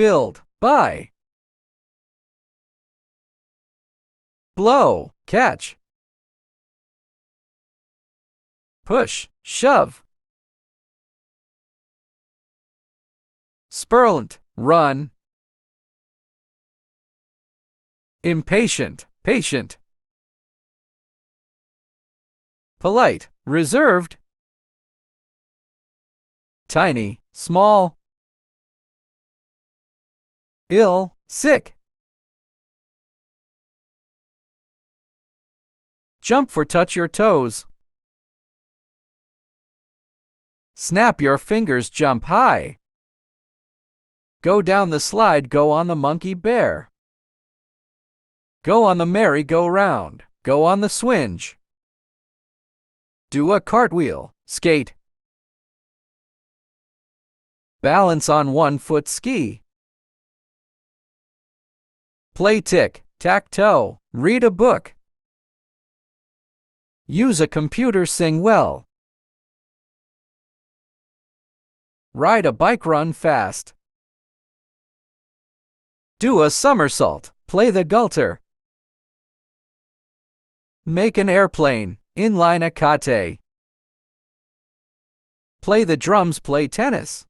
build, buy. Blow, catch. Push, shove. Spurlant, run. Impatient, patient. Polite, reserved. Tiny, small. Ill, sick. Jump for touch your toes. Snap your fingers, jump high. Go down the slide, go on the monkey bear. Go on the merry-go-round, go on the swinge. Do a cartwheel, skate. Balance on 1 foot, ski. Play tic-tac-toe, read a book. Use a computer, sing well. Ride a bike, run fast. Do a somersault, play the gulter. Make an airplane, inline a kate. Play the drums, play tennis.